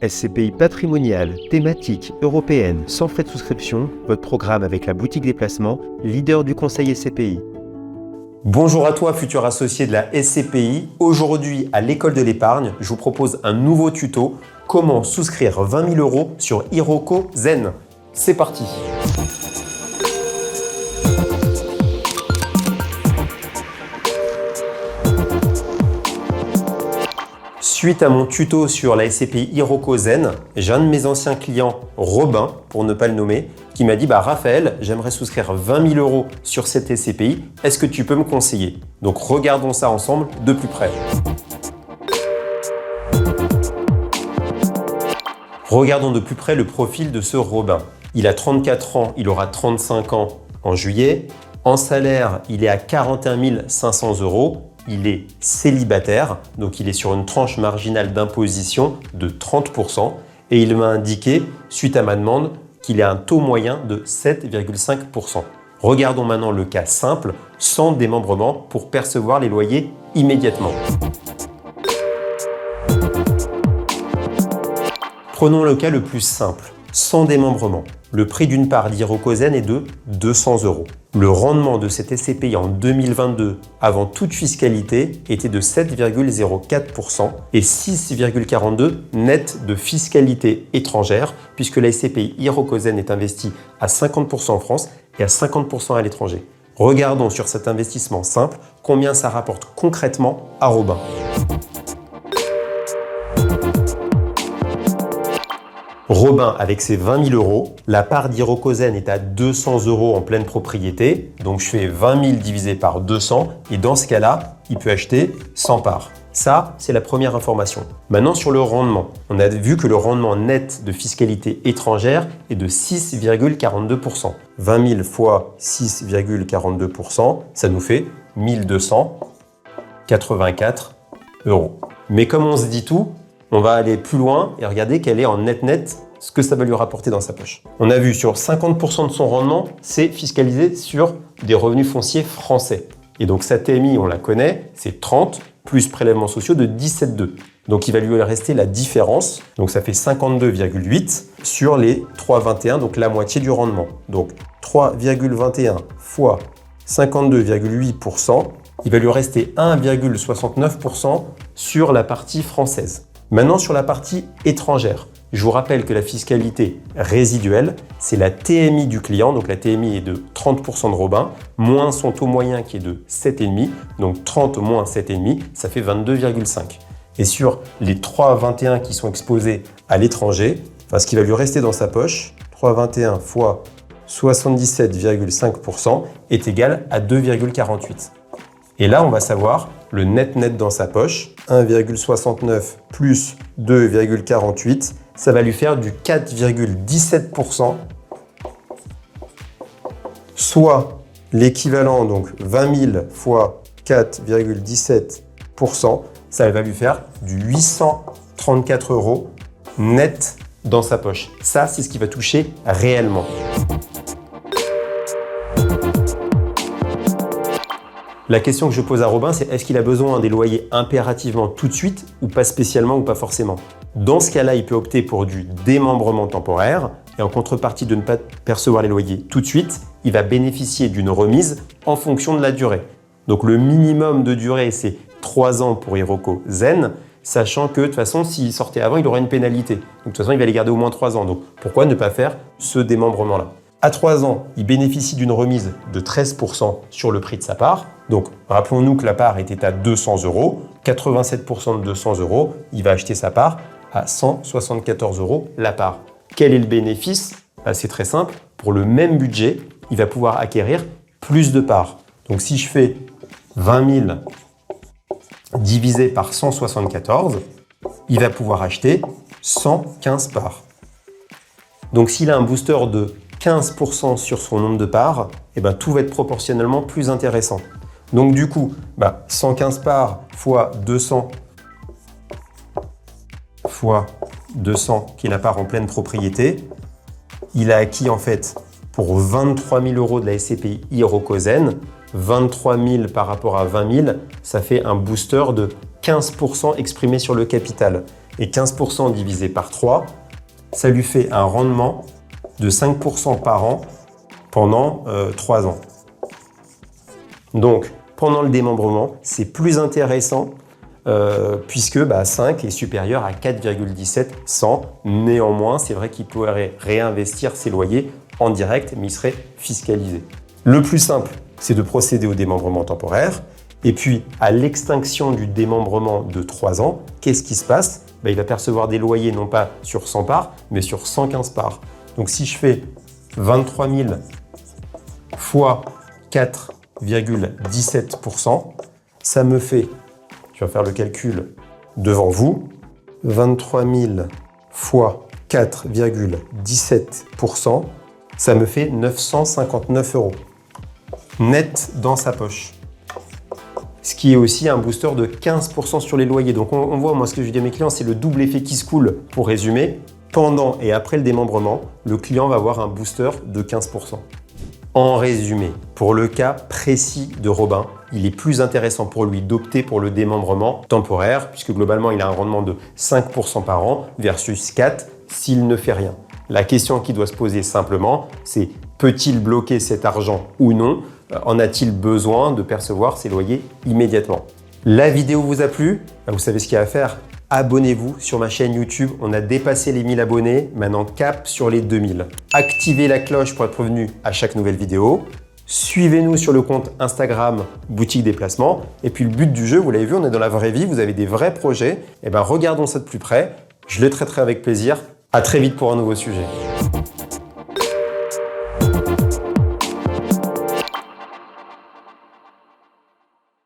SCPI patrimoniale, thématique, européenne, sans frais de souscription, votre programme avec la boutique des placements, leader du conseil SCPI. Bonjour à toi, futur associé de la SCPI. Aujourd'hui, à l'école de l'épargne, je vous propose un nouveau tuto, comment souscrire 20 000 € sur Iroko Zen. C'est parti. Suite à mon tuto sur la SCPI Iroko Zen, j'ai un de mes anciens clients, Robin, pour ne pas le nommer, qui m'a dit « Raphaël, j'aimerais souscrire 20 000 € sur cette SCPI, est-ce que tu peux me conseiller ?» Donc regardons ça ensemble de plus près. Regardons de plus près le profil de ce Robin. Il a 34 ans, il aura 35 ans en juillet. En salaire, il est à 41 500 €. Il est célibataire, donc il est sur une tranche marginale d'imposition de 30% et il m'a indiqué, suite à ma demande, qu'il a un taux moyen de 7,5%. Regardons maintenant le cas simple, sans démembrement, pour percevoir les loyers immédiatement. Prenons le cas le plus simple, sans démembrement. Le prix d'une part d'Iroko Zen est de 200 €. Le rendement de cette SCPI en 2022, avant toute fiscalité, était de 7,04% et 6,42% net de fiscalité étrangère, puisque la SCPI Iroko Zen est investie à 50% en France et à 50% à l'étranger. Regardons sur cet investissement simple combien ça rapporte concrètement à Robin. Robin, avec ses 20 000 €, la part d'Iroko Zen est à 200 € en pleine propriété. Donc je fais 20 000 divisé par 200 et dans ce cas-là, il peut acheter 100 parts. Ça, c'est la première information. Maintenant, sur le rendement, on a vu que le rendement net de fiscalité étrangère est de 6,42%. 20 000 fois 6,42%, ça nous fait 1 284 €. Mais comme on se dit tout, on va aller plus loin et regarder quel est en net ce que ça va lui rapporter dans sa poche. On a vu sur 50% de son rendement, c'est fiscalisé sur des revenus fonciers français. Et donc sa TMI, on la connaît, c'est 30 plus prélèvements sociaux de 17,2. Donc il va lui rester la différence. Donc ça fait 52,8 sur les 3,21, donc la moitié du rendement. Donc 3,21 fois 52,8%, il va lui rester 1,69% sur la partie française. Maintenant, sur la partie étrangère, je vous rappelle que la fiscalité résiduelle, c'est la TMI du client. Donc la TMI est de 30% de Robin, moins son taux moyen qui est de 7,5. Donc 30 moins 7,5, ça fait 22,5. Et sur les 3,21 qui sont exposés à l'étranger, ce qui va lui rester dans sa poche, 3,21 fois 77,5% est égal à 2,48. Et là, on va savoir le net dans sa poche, 1,69 plus 2,48, ça va lui faire du 4,17%, soit l'équivalent, donc 20 000 fois 4,17%, ça va lui faire du 834 € net dans sa poche. Ça, c'est ce qu'il va toucher réellement. La question que je pose à Robin, c'est est-ce qu'il a besoin des loyers impérativement tout de suite ou pas spécialement ou pas forcément? Dans ce cas-là, il peut opter pour du démembrement temporaire et en contrepartie de ne pas percevoir les loyers tout de suite, il va bénéficier d'une remise en fonction de la durée. Donc le minimum de durée, c'est 3 ans pour Iroko Zen, sachant que de toute façon, s'il sortait avant, il aurait une pénalité. Donc de toute façon, il va les garder au moins 3 ans. Donc pourquoi ne pas faire ce démembrement-là? À 3 ans, il bénéficie d'une remise de 13% sur le prix de sa part. Donc, rappelons-nous que la part était à 200 €. 87% de 200 €, il va acheter sa part à 174 € la part. Quel est le bénéfice? C'est très simple. Pour le même budget, il va pouvoir acquérir plus de parts. Donc, si je fais 20 000 divisé par 174, il va pouvoir acheter 115 parts. Donc, s'il a un booster de 15% sur son nombre de parts, tout va être proportionnellement plus intéressant. Donc du coup, 115 parts fois 200 fois 200 qui est la part en pleine propriété, il a acquis en fait pour 23 000 € de la SCPI Iroko Zen, 23 000 par rapport à 20 000, ça fait un booster de 15% exprimé sur le capital. Et 15% divisé par 3, ça lui fait un rendement de 5% par an pendant 3 ans. Donc, pendant le démembrement, c'est plus intéressant puisque 5 est supérieur à 4,17 100. Néanmoins, c'est vrai qu'il pourrait réinvestir ses loyers en direct, mais il serait fiscalisé. Le plus simple, c'est de procéder au démembrement temporaire. Et puis, à l'extinction du démembrement de 3 ans, qu'est-ce qui se passe? Il va percevoir des loyers non pas sur 100 parts, mais sur 115 parts. Donc, si je fais 23 000 fois 4,17%, ça me fait, je vais faire le calcul devant vous, 23 000 fois 4,17%, ça me fait 959 € net dans sa poche. Ce qui est aussi un booster de 15% sur les loyers. Donc on voit, moi ce que je dis à mes clients, c'est le double effet qui se coule. Pour résumer, pendant et après le démembrement, le client va avoir un booster de 15%. En résumé, pour le cas précis de Robin, il est plus intéressant pour lui d'opter pour le démembrement temporaire, puisque globalement il a un rendement de 5% par an versus 4% s'il ne fait rien. La question qui doit se poser simplement, c'est peut-il bloquer cet argent ou non? En a-t-il besoin de percevoir ses loyers immédiatement? La vidéo vous a plu? Vous savez ce qu'il y a à faire. Abonnez-vous sur ma chaîne YouTube. On a dépassé les 1000 abonnés. Maintenant, cap sur les 2000. Activez la cloche pour être prévenu à chaque nouvelle vidéo. Suivez-nous sur le compte Instagram Boutique des Placements. Et puis le but du jeu, vous l'avez vu, on est dans la vraie vie. Vous avez des vrais projets. Regardons ça de plus près. Je les traiterai avec plaisir. À très vite pour un nouveau sujet.